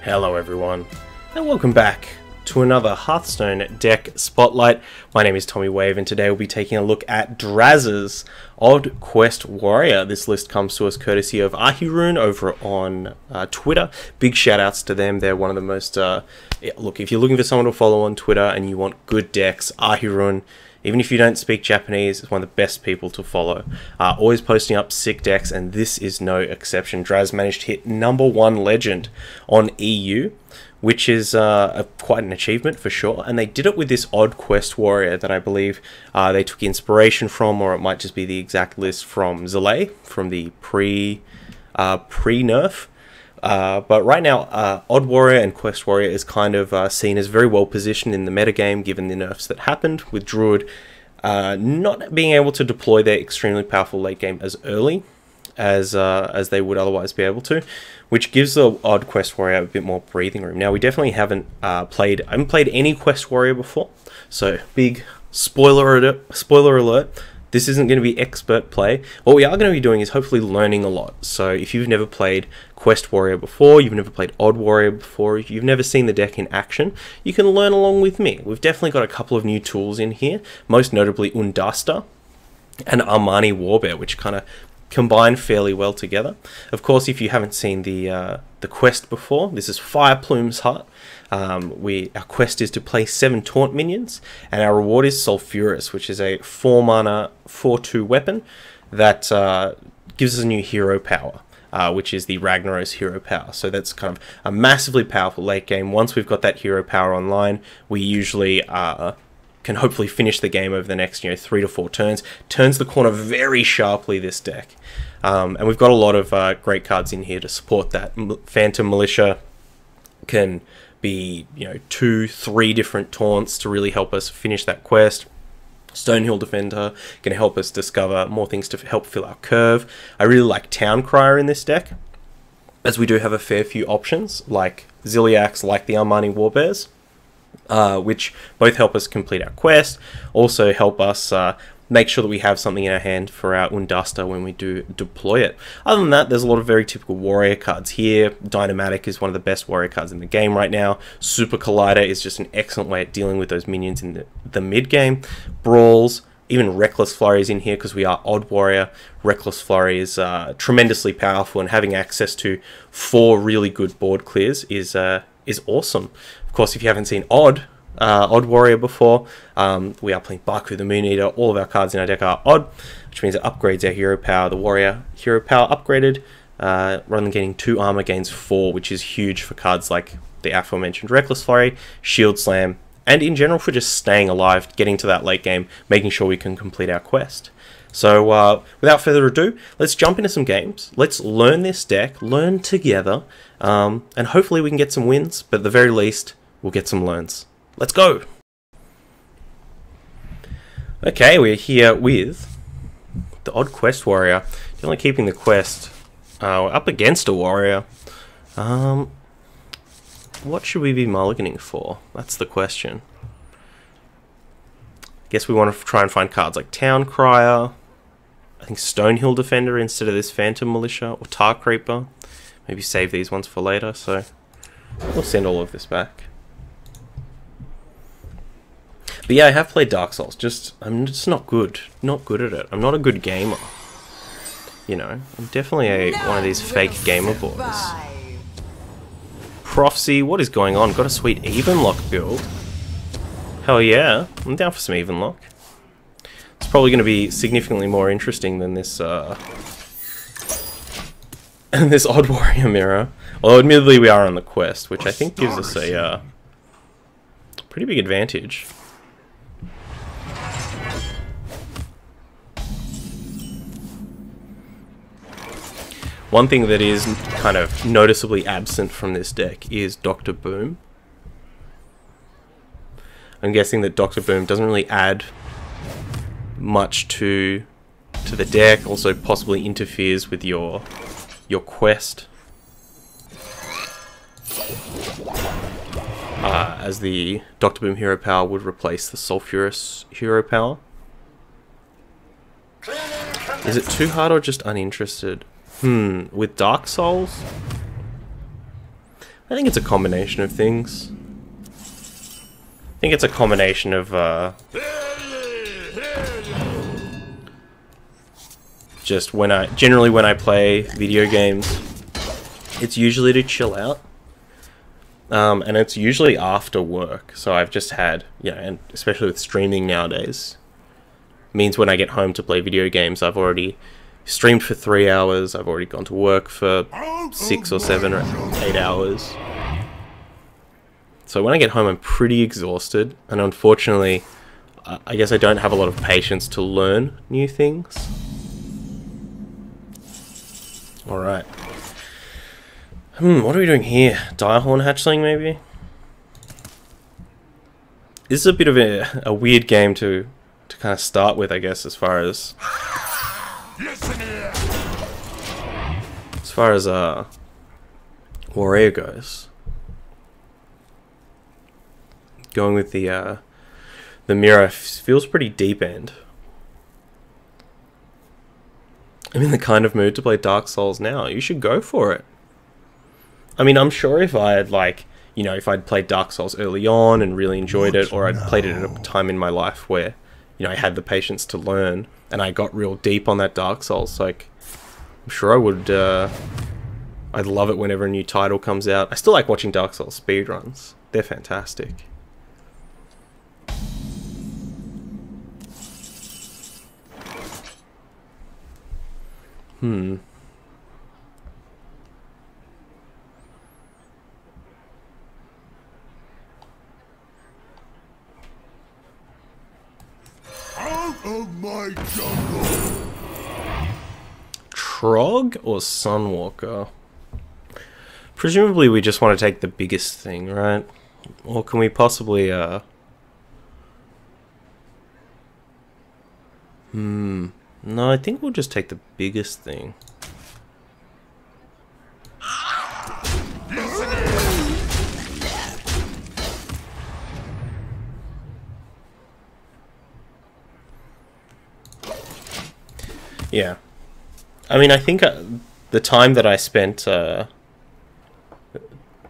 Hello everyone, and welcome back to another Hearthstone deck spotlight. My name is Tommy Wave, and today we'll be taking a look at Draz's Odd Quest Warrior. This list comes to us courtesy of Ahirun over on Twitter. Big shout outs to them. They're one of the most, look, if you're looking for someone to follow on Twitter and you want good decks, Ahirun, even if you don't speak Japanese, is one of the best people to follow. Always posting up sick decks, and this is no exception. Draz managed to hit #1 legend on EU, which is quite an achievement for sure. And they did it with this Odd Quest Warrior that I believe they took inspiration from, or it might just be the exact list from Zalay, from the pre-nerf. But right now, Odd Warrior and Quest Warrior is kind of seen as very well positioned in the metagame, given the nerfs that happened, with Druid not being able to deploy their extremely powerful late game as early as they would otherwise be able to, which gives the Odd Quest Warrior a bit more breathing room. Now, we definitely haven't played any Quest Warrior before, so big spoiler alert. This isn't going to be expert play. What we are going to be doing is hopefully learning a lot. So if you've never played Quest Warrior before, you've never played Odd Warrior before, if you've never seen the deck in action, you can learn along with me. We've definitely got a couple of new tools in here, most notably Undasta and Armani Warbear, which kind of combine fairly well together. Of course, if you haven't seen the quest before, this is Fireplume's Hut. Our quest is to play 7 taunt minions, and our reward is Sulfurous, which is a 4-mana 4/2 weapon that gives us a new hero power, which is the Ragnaros hero power. So that's kind of a massively powerful late game. Once we've got that hero power online, we usually can hopefully finish the game over the next 3 to 4 turns. Turns the corner very sharply, this deck. And we've got a lot of great cards in here to support that. Phantom Militia can be 2-3 different taunts to really help us finish that quest. Stonehill Defender can help us discover more things to help fill our curve. I really like Town Crier in this deck, as we do have a fair few options, like Ziliax, like the Armani Warbears, which both help us complete our quest, also help us make sure that we have something in our hand for our Undasta when we do deploy it. Other than that, there's a lot of very typical warrior cards here. Dynamatic is one of the best warrior cards in the game right now. Super Collider is just an excellent way at dealing with those minions in the mid game. Brawls, even Reckless Flurry is in here because we are Odd Warrior. Reckless Flurry is tremendously powerful, and having access to 4 really good board clears is awesome. Of course, if you haven't seen Odd Warrior before, we are playing Baku the Moon Eater. All of our cards in our deck are odd, which means it upgrades our hero power. The warrior hero power upgraded, rather than getting 2 armor, gains 4, which is huge for cards like the aforementioned Reckless Flurry, Shield Slam, and in general for just staying alive, getting to that late game, making sure we can complete our quest. So without further ado, let's jump into some games. Let's learn this deck, learn together, and hopefully we can get some wins, but at the very least, we'll get some learns. Let's go! Okay, we're here with the Odd Quest Warrior. Definitely keeping the quest. We're up against a warrior. What should we be mulliganing for? That's the question. Guess we want to try and find cards like Town Crier. I think Stonehill Defender instead of this Phantom Militia, or Tar Creeper. Maybe save these ones for later, so we'll send all of this back. But yeah, I have played Dark Souls, I'm just not good at it. I'm not a good gamer. I'm definitely one of these fake gamer boys. Prophecy, what is going on? Got a sweet Evenlock build. Hell yeah, I'm down for some Evenlock. It's probably going to be significantly more interesting than this this Odd Warrior mirror. Although admittedly we are on the quest, which I think gives us a pretty big advantage. One thing that is kind of noticeably absent from this deck is Dr. Boom. I'm guessing that Dr. Boom doesn't really add much to the deck, also possibly interferes with your quest. As the Dr. Boom hero power would replace the Sulfurous hero power. Is it too hard or just uninterested? With Dark Souls, I think it's a combination of things. I think it's a combination of just generally when I play video games, it's usually to chill out, and it's usually after work. So I've just had, and especially with streaming nowadays, means when I get home to play video games, I've already streamed for 3 hours. I've already gone to work for 6 or 7 or 8 hours. So when I get home, I'm pretty exhausted, and unfortunately, I guess I don't have a lot of patience to learn new things. Alright. What are we doing here? Direhorn hatchling, maybe? This is a bit of a weird game to kind of start with, I guess, as far as warrior goes. Going with the mirror feels pretty deep end. I'm in the kind of mood to play Dark Souls now. You should go for it. I mean, I'm sure if I had, like, if I'd played Dark Souls early on and really enjoyed it, or I'd played it at a time in my life where, I had the patience to learn, and I got real deep on that Dark Souls, like, I'm sure I would, I'd love it whenever a new title comes out. I still like watching Dark Souls speedruns. They're fantastic. Out of my jungle! Trog or Sunwalker? Presumably we just want to take the biggest thing, right? Or can we possibly, No, I think we'll just take the biggest thing. Yeah. I mean, I think the time that I spent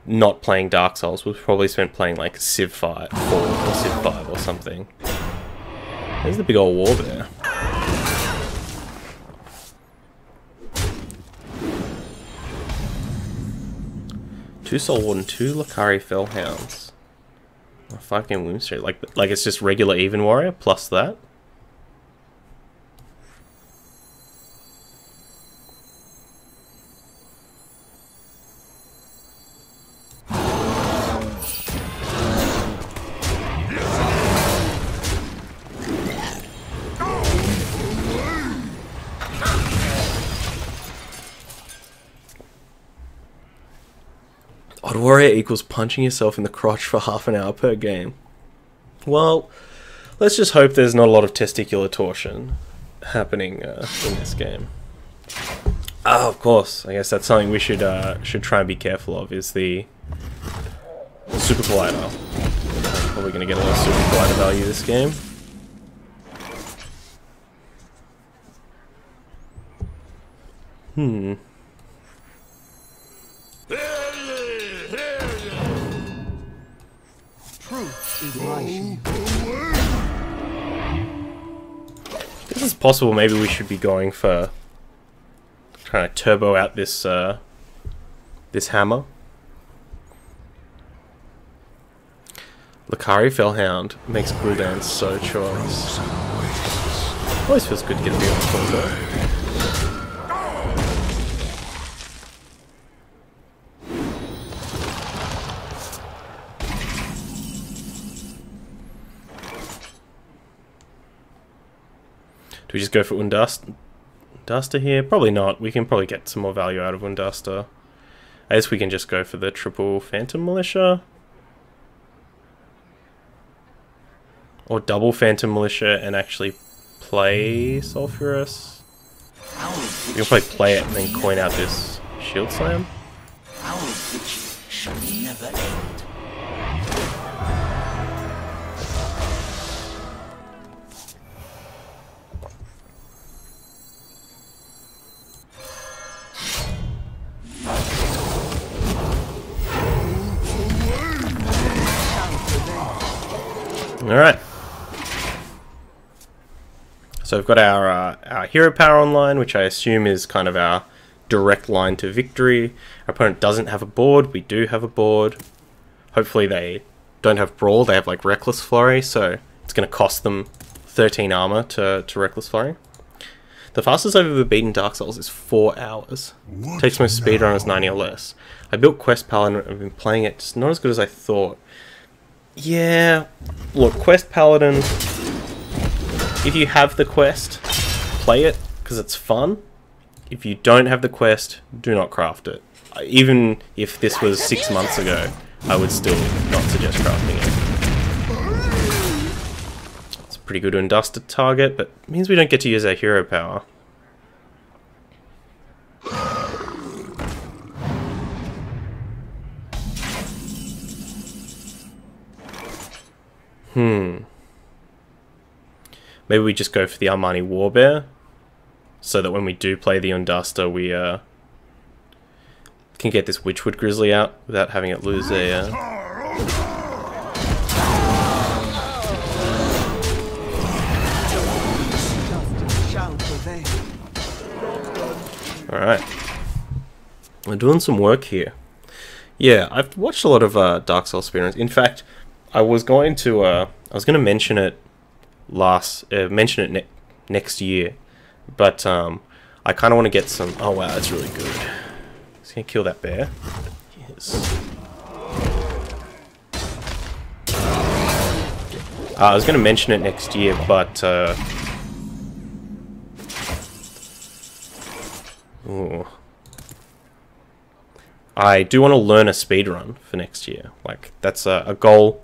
not playing Dark Souls was probably spent playing like Civ 4 or Civ 5 or something. There's the big old war there. Two Soul Warden, 2 Lakari Fellhounds. A 5-game win streak. Like it's just regular Even Warrior plus that. Odd Warrior equals punching yourself in the crotch for half an hour per game. Well, let's just hope there's not a lot of testicular torsion happening in this game. Oh, of course. I guess that's something we should try and be careful of, is the Super Collider. Probably going to get a lot of Super Collider value this game. This is possible. Maybe we should be going for trying to turbo out this this hammer. Lakari Fellhound makes cooldown so choice. Always feels good to get a bit on cooldown. Do we just go for Unduster here? Probably not. We can probably get some more value out of Unduster. I guess we can just go for the triple Phantom Militia. Or double Phantom Militia and actually play Sulphurous. We can probably play it and then coin out this Shield Slam. Our vigil shall never end. Alright. So we've got our hero power online, which I assume is kind of our direct line to victory. Our opponent doesn't have a board. We do have a board. Hopefully they don't have Brawl. They have like Reckless Flurry, so it's going to cost them 13 armor to Reckless Flurry. The fastest I've ever beaten Dark Souls is 4 hours. Takes most speedrunners 90 or less. I built Quest Paladin and I've been playing it, just not as good as I thought. Yeah, look, Quest Paladin, if you have the quest, play it, because it's fun. If you don't have the quest, do not craft it. Even if this was 6 months ago, I would still not suggest crafting it. It's pretty good to indust a target, but it means we don't get to use our hero power. Maybe we just go for the Armani Warbear, so that when we do play the Unduster, we can get this Witchwood Grizzly out without having it lose a... Alright. We're doing some work here. Yeah, I've watched a lot of Dark Souls speedruns. In fact, I was going to mention it next year, but I kind of want to get some... Oh wow, that's really good. He's gonna kill that bear. Yes. I was gonna mention it next year, but ooh. I do want to learn a speedrun for next year. Like, that's a goal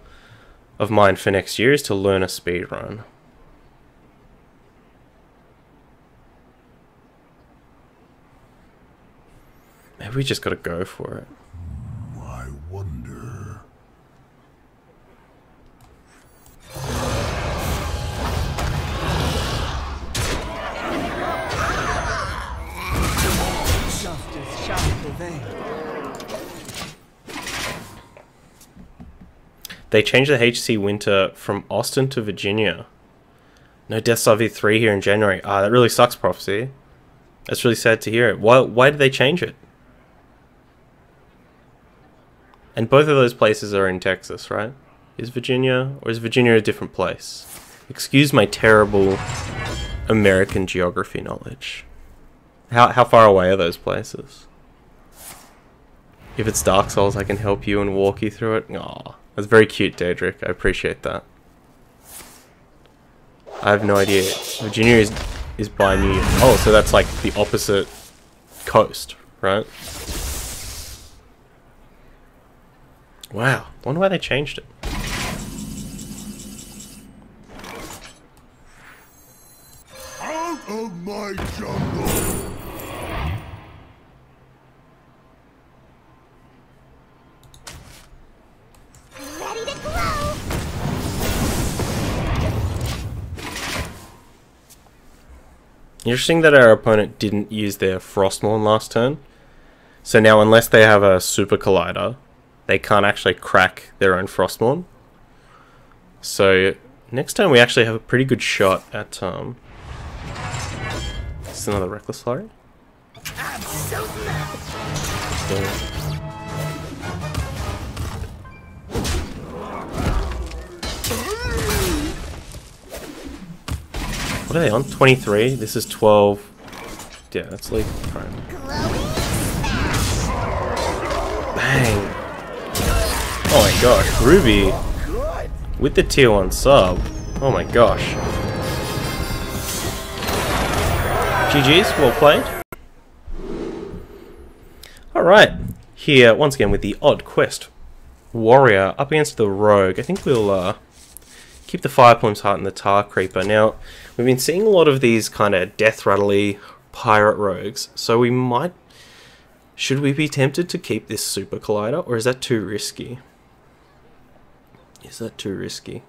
of mine for next year, is to learn a speedrun. Maybe we just gotta go for it. I wonder. Justice shall prevail. They changed the HC winter from Austin to Virginia. No Death Star V3 here in January. Ah, that really sucks, Prophecy. That's really sad to hear. Why did they change it? And both of those places are in Texas, right? Is Virginia, or is Virginia a different place? Excuse my terrible American geography knowledge. How far away are those places? If it's Dark Souls, I can help you and walk you through it. Aw, that's very cute, Daedric. I appreciate that. I have no idea. Virginia is by New York. Oh, so that's like the opposite coast, right? Wow, I wonder why they changed it. Out of my jungle! Ready to glow! Interesting that our opponent didn't use their Frostmourne last turn. So now, unless they have a Super Collider, they can't actually crack their own Frostmourne. So next time we actually have a pretty good shot at It's another Reckless Flurry. I'm so mad. What are they on? 23? This is 12. Yeah, that's League Prime. Bang! Oh my gosh, Ruby with the tier 1 sub. Oh my gosh. GG's, well played. Alright, here once again with the Odd Quest Warrior up against the Rogue. I think we'll keep the Fire Plume's Heart and the Tar Creeper. Now, we've been seeing a lot of these kind of death rattly pirate rogues, so we might... Should we be tempted to keep this Super Collider, or is that too risky? Is that too risky?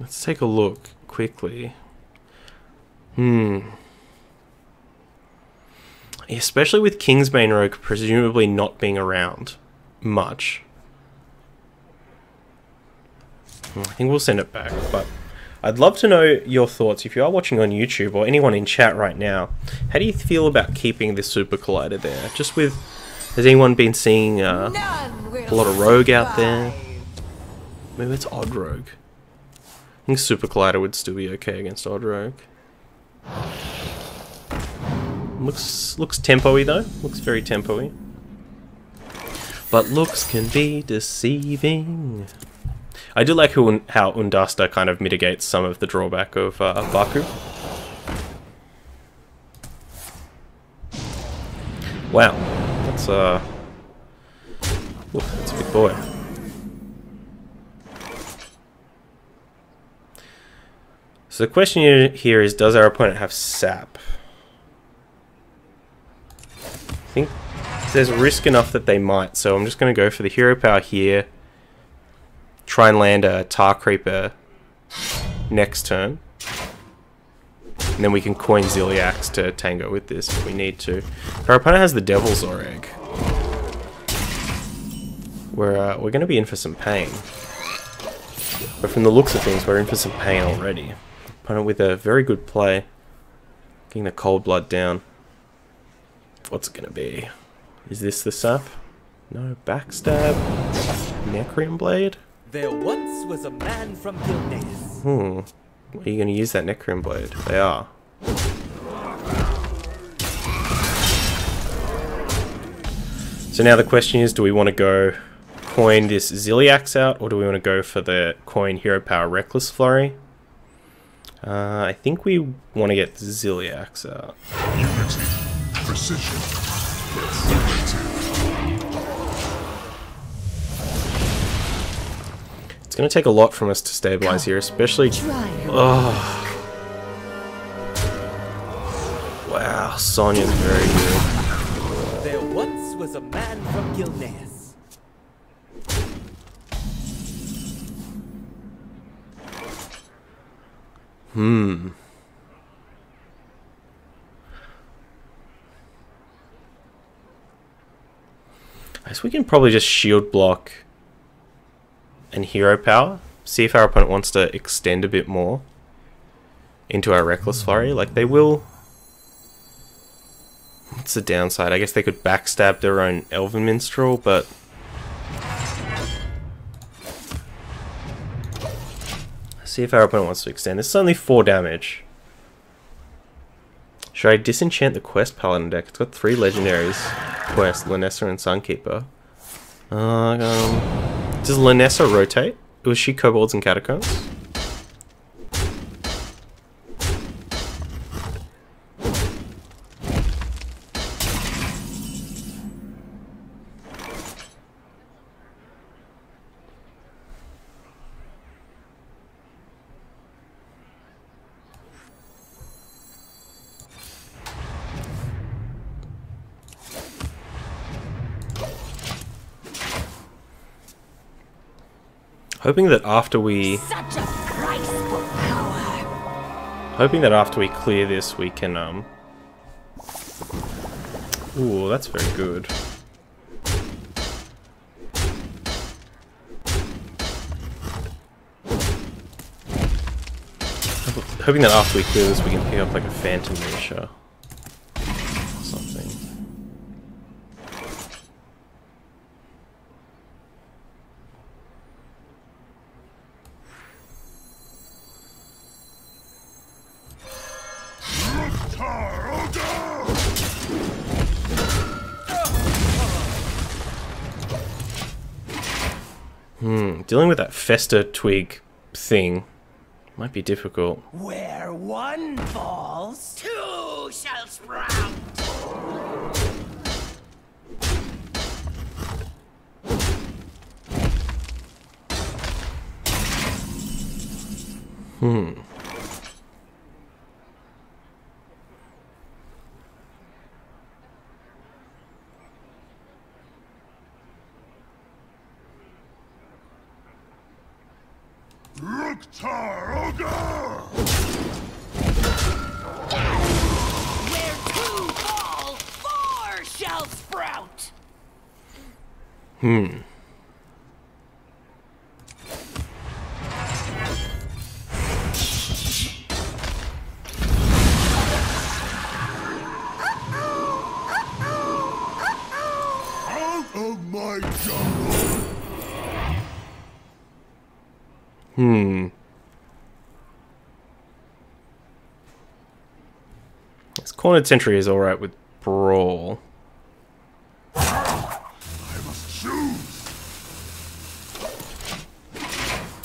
Let's take a look quickly. Especially with Kingsbane Rogue presumably not being around much. I think we'll send it back, but I'd love to know your thoughts. If you are watching on YouTube or anyone in chat right now, how do you feel about keeping this Super Collider there? Just with, has anyone been seeing a lot of Rogue out there? Maybe it's Odd Rogue. I think Super Collider would still be okay against Odd Rogue. Looks tempo-y though. Looks very tempo-y. But looks can be deceiving. I do like how Undasta kind of mitigates some of the drawback of Baku. Wow, that's a big boy. So the question here is, does our opponent have sap? I think there's risk enough that they might, so I'm just going to go for the hero power here. Try and land a Tar Creeper next turn. And then we can coin Ziliax to tango with this if we need to. Our opponent has the Devil's Oreg. We're going to be in for some pain. But from the looks of things, we're in for some pain already. Opponent with a very good play. Getting the Cold Blood down. What's it going to be? Is this the sap? No, backstab. Necrium Blade? There once was a man from Gilneas. Are you going to use that Necrium Blade? They are. So now the question is, do we want to go coin this Ziliax out, or do we want to go for the coin Hero Power Reckless Flurry? I think we want to get the Ziliax out. Unity, precision, It's going to take a lot from us to stabilize here, especially... Oh. Wow, Sonya's very good. There once was a man from Gilneas. I guess we can probably just shield block and hero power. See if our opponent wants to extend a bit more into our Reckless Flurry. Like, they will... What's the downside? I guess they could backstab their own Elven Minstrel, but... See if our opponent wants to extend. This is only 4 damage. Should I disenchant the Quest Paladin deck? It's got 3 legendaries. Quest, Lanessa and Sunkeeper. Does Lanessa rotate? Was she Kobolds and Catacombs? Hoping that after we clear this, we can ooh, that's very good. Hoping that after we clear this, we can pick up like a Phantom Militia or something. Dealing with that Fester Twig thing might be difficult. Where one falls, two shall sprout. Where two fall, Out of my jungle! This cornered sentry is alright with Brawl. I must choose!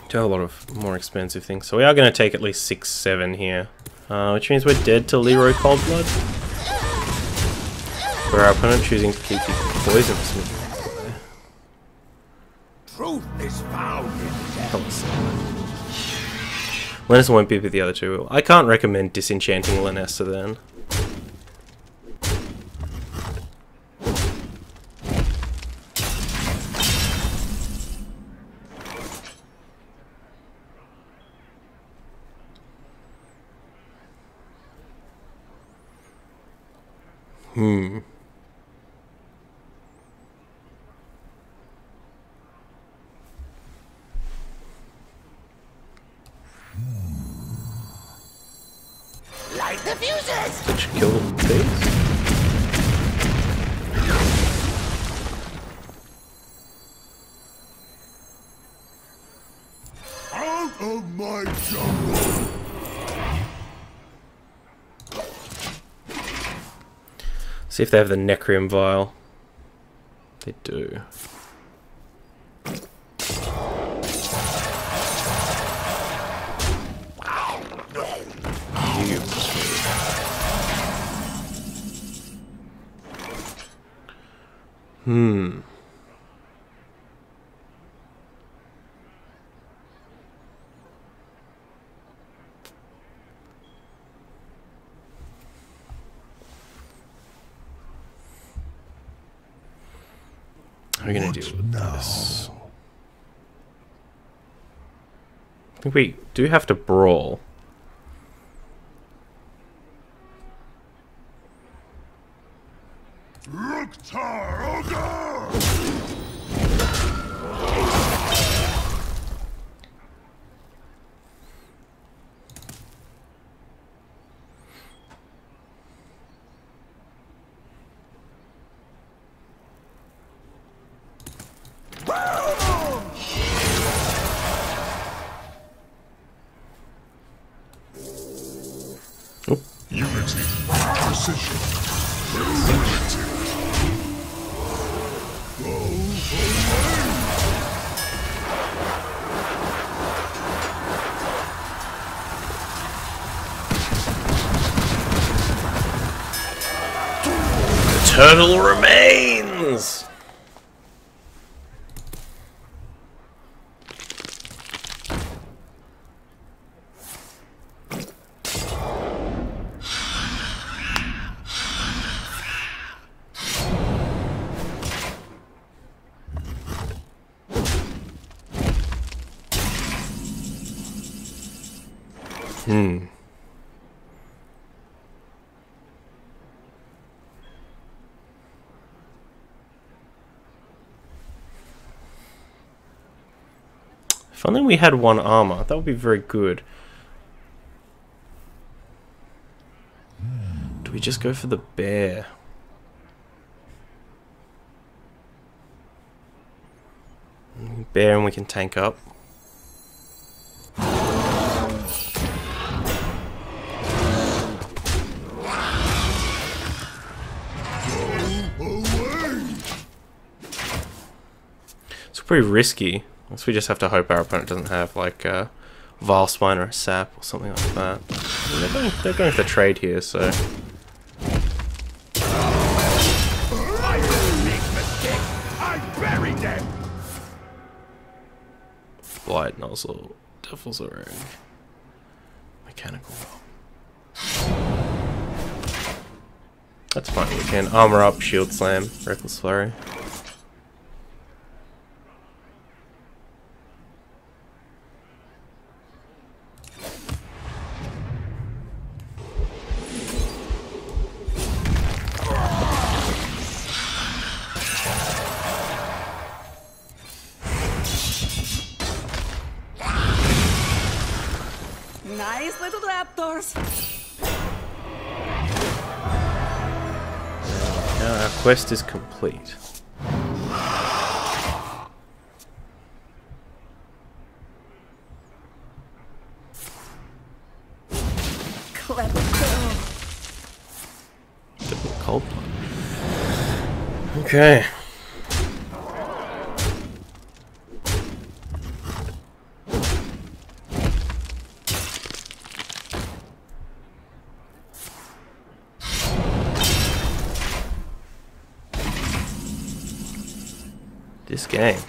Do have a lot of more expensive things. So we are going to take at least 6, 7 here. Which means we're dead to Leroy Coldblood. For our opponent choosing to keep the poisons. Truth is found in death. Lanessa won't be with the other two. I can't recommend disenchanting Lanessa then. Light the fuses! Did you kill these? Out of my jungle! See if they have the Necrium Vial. They do. How are we going to deal with this? I think we do have to brawl. Ruktar Ogre! Unity, precision, unity. Go away! The turtle remains! If only we had 1 armor, that would be very good. Do we just go for the bear? Bear and we can tank up. It's pretty risky. Unless we just have to hope our opponent doesn't have like a Vile Spine or a Sap or something like that. I mean, they're going for trade here, so. I didn't make mistake. I buried them. Blight Nozzle, Devil's Ring, Mechanical. That's fine. We can armor up, Shield Slam, Reckless Flurry. Nice little raptors. Now our quest is complete. Clever girl. Cold. Okay. This game.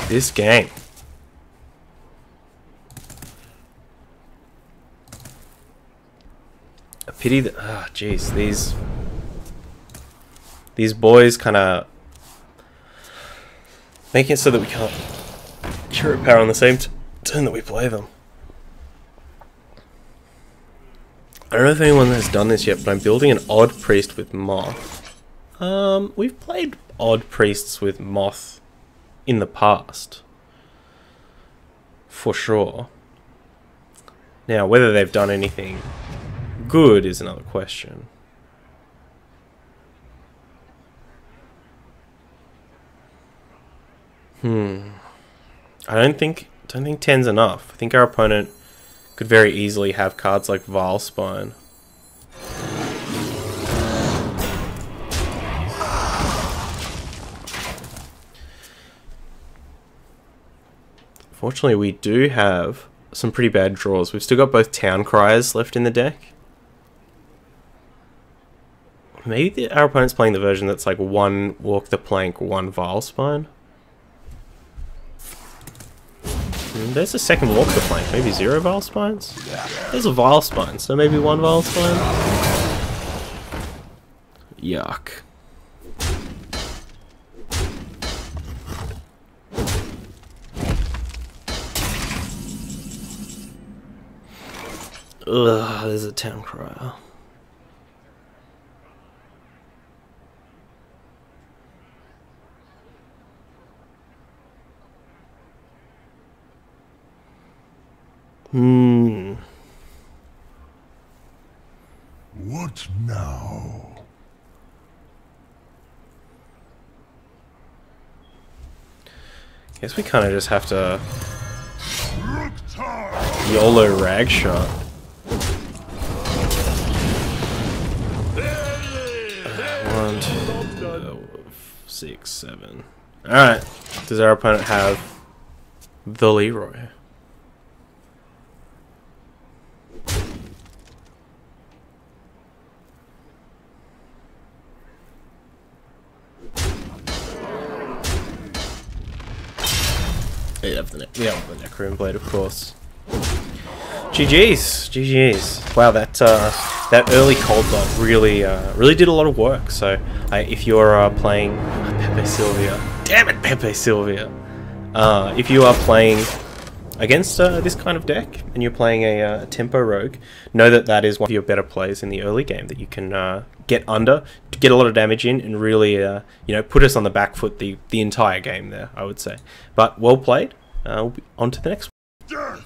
This game. A pity that, ah, jeez, these boys kind of make it so that we can't curate power on the same turn that we play them. I don't know if anyone has done this yet, but I'm building an odd priest with moth. We've played odd priests with moth in the past, for sure. Now, whether they've done anything good is another question. I don't think 10's enough. I think our opponent could very easily have cards like Vilespine. Fortunately, we do have some pretty bad draws. We've still got both Town Criers left in the deck. Maybe our opponent's playing the version that's like 1 Walk the Plank, 1 Vilespine. There's a second Walk the Plank, maybe 0 Vilespines? There's a Vilespine, so maybe 1 Vilespine? Yuck. Ugh, there's a Town Crier. What now? Guess we kind of just have to YOLO rag shot. 1, 2, 6, 7. Alright. Does our opponent have the Leroy? We have the Necroom Blade, of course. GG's, GG's. Wow, that early cold dot really did a lot of work. So if you're playing Pepe Sylvia, damn it, Pepe Sylvia. If you are playing against this kind of deck and you're playing a tempo rogue, know that that is one of your better plays in the early game that you can get under, to get a lot of damage in, and really you know, put us on the back foot the entire game there, I would say. But well played. We'll be on to the next one.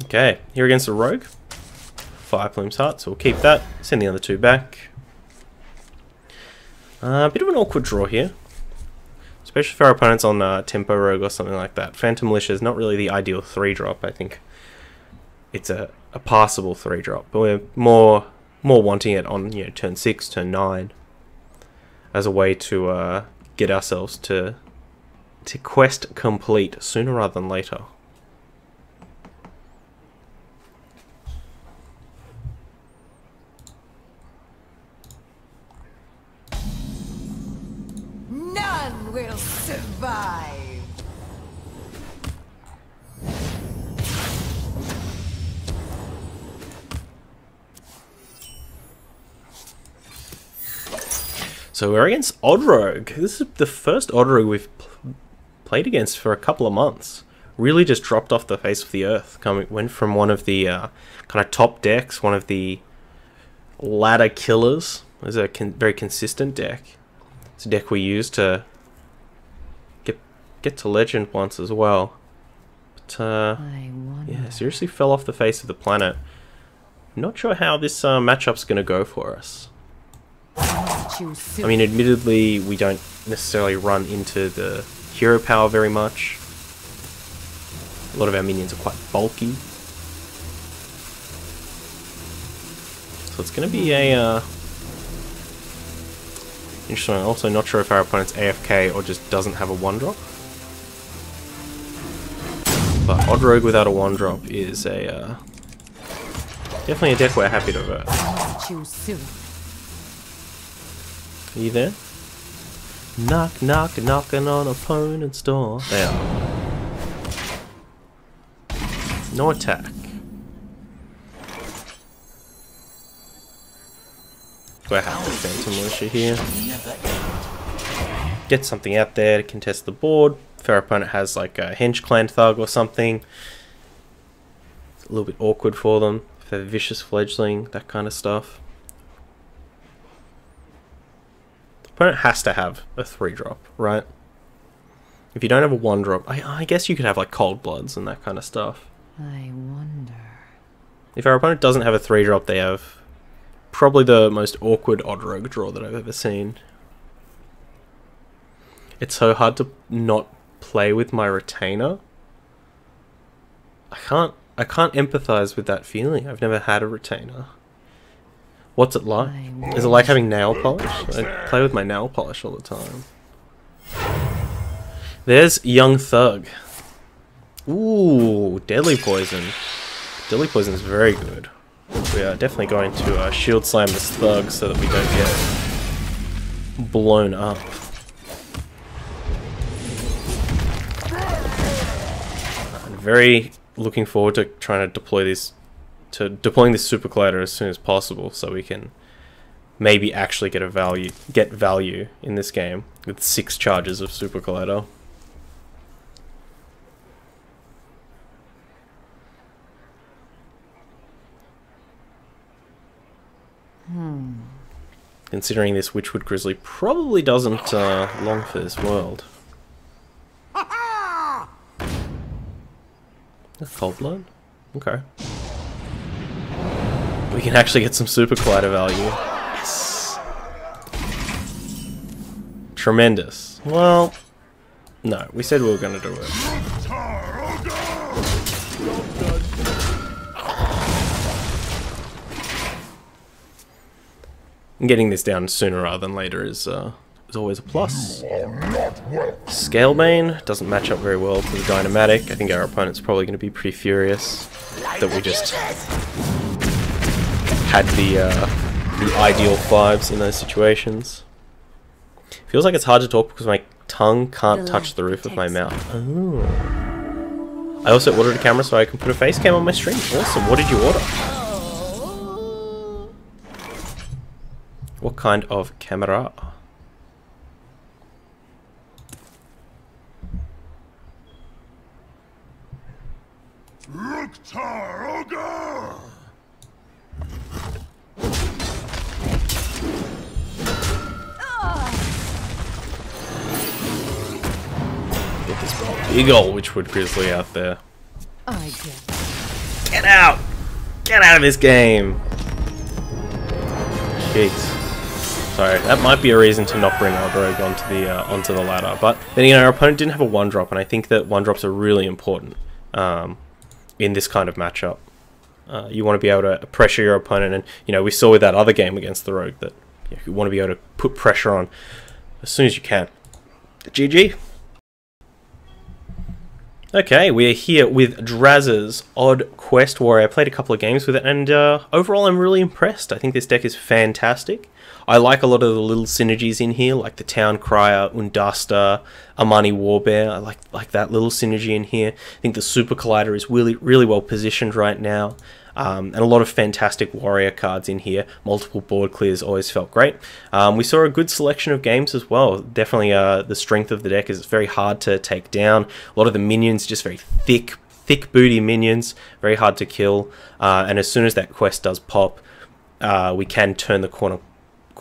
Okay, here against the rogue. Fire Plume's Heart, so we'll keep that. Send the other 2 back. Bit of an awkward draw here. Especially if our opponent's on Tempo Rogue or something like that. Phantom Militia is not really the ideal 3-drop. I think it's a passable 3-drop, but we're more wanting it on, you know, turn 6, turn 9, as a way to get ourselves to quest complete sooner rather than later. None will survive. So we're against Odd Rogue. This is the first Odd Rogue we've played against for a couple of months. Really just dropped off the face of the earth. Went from one of the kind of top decks, one of the ladder killers. It was a very consistent deck, It's a deck we used to get to Legend once as well. But yeah, seriously fell off the face of the planet. Not sure how this matchup's going to go for us. I mean, admittedly, we don't necessarily run into the hero power very much. A lot of our minions are quite bulky. So it's going to be a interesting one. Also, not sure if our opponent's AFK or just doesn't have a 1-drop. But Odd Rogue without a 1-drop is a definitely a deck we're happy to vert. Are you there? Knock, knock, knocking on opponent's door. They are. No attack. We're happy with Phantom Militia here. Get something out there to contest the board. If our opponent has like a Henge Clan Thug or something, it's a little bit awkward for them. If they're Vicious Fledgling, that kind of stuff. The opponent has to have a 3-drop, right? If you don't have a 1-drop, I guess you could have like Cold Bloods and that kind of stuff. I wonder. If our opponent doesn't have a 3-drop, they have probably the most awkward Odd Rogue draw that I've ever seen. It's so hard to not play with my retainer. I can't empathize with that feeling. I've never had a retainer. What's it like? Is it like having nail polish? I play with my nail polish all the time. There's Young Thug. Ooh, Deadly Poison. Deadly Poison is very good. We are definitely going to shield slam this Thug so that we don't get blown up. I'm very looking forward to trying to deploying this Super Collider as soon as possible so we can maybe actually get value in this game with 6 charges of Super Collider. Considering this Witchwood Grizzly probably doesn't long for this world. Cold Blood? Okay. We can actually get some Super Collider value. Yes! Tremendous. Well, no, we said we were going to do it. Getting this down sooner rather than later is always a plus. Scalebane doesn't match up very well to the Dynamatic. I think our opponent's probably going to be pretty furious that we just had the ideal 5s in those situations. Feels like it's hard to talk because my tongue can't touch the roof of my mouth. Oh. I also ordered a camera so I can put a face cam on my stream. Awesome. What did you order? What kind of camera? Get this big ol' Witchwood Grizzly out there. Get out! Get out of this game! Jeez. Sorry, that might be a reason to not bring Odd Rogue onto the ladder. But then again, our opponent didn't have a 1-drop, and I think that 1-drops are really important in this kind of matchup. You want to be able to pressure your opponent, and you know we saw with that other game against the Rogue that you want to be able to put pressure on as soon as you can. GG. Okay, we're here with Draz's Odd Quest Warrior. I played a couple of games with it, and overall I'm really impressed. I think this deck is fantastic. I like a lot of the little synergies in here, like the Town Crier, Undasta, Amani Warbear. I like that little synergy in here. I think the Super Collider is really well positioned right now. And a lot of fantastic warrior cards in here. Multiple board clears always felt great. We saw a good selection of games as well. Definitely the strength of the deck is it's very hard to take down. A lot of the minions just very thick booty minions, very hard to kill. And as soon as that quest does pop, we can turn the corner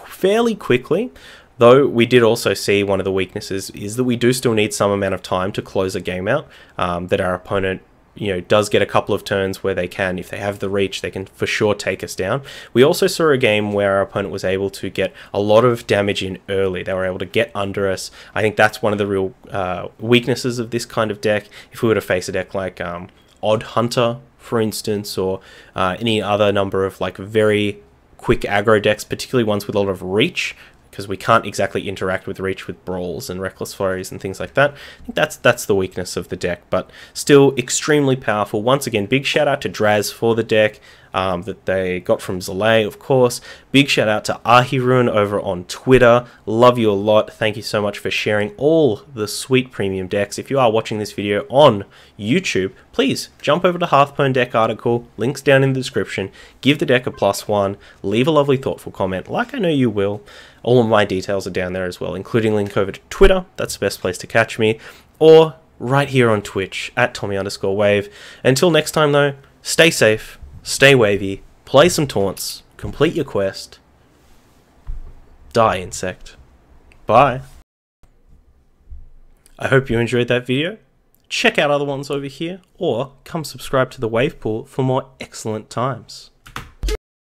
fairly quickly. Though we did also see one of the weaknesses is that we do still need some amount of time to close a game out, that our opponent does get a couple of turns where they can, if they have the reach, they can for sure take us down. We also saw a game where our opponent was able to get a lot of damage in early. They were able to get under us. I think that's one of the real weaknesses of this kind of deck. If we were to face a deck like Odd Hunter, for instance, or any other number of like very quick aggro decks, particularly ones with a lot of reach, because we can't exactly interact with reach with brawls and reckless flurries and things like that. I think that's the weakness of the deck, but still extremely powerful. Once again, big shout out to Draz for the deck that they got from Zalay, of course. Big shout out to Ahirun over on Twitter. Love you a lot. Thank you so much for sharing all the sweet premium decks. If you are watching this video on YouTube, please jump over to Hearthstone deck article, links down in the description, give the deck a +1, leave a lovely thoughtful comment like I know you will. All of my details are down there as well, including link over to Twitter. That's the best place to catch me, or right here on Twitch at Tommy_Wave. Until next time though, stay safe, stay wavy, play some taunts, complete your quest, die insect. Bye. I hope you enjoyed that video. Check out other ones over here, or come subscribe to the Wave Pool for more excellent times.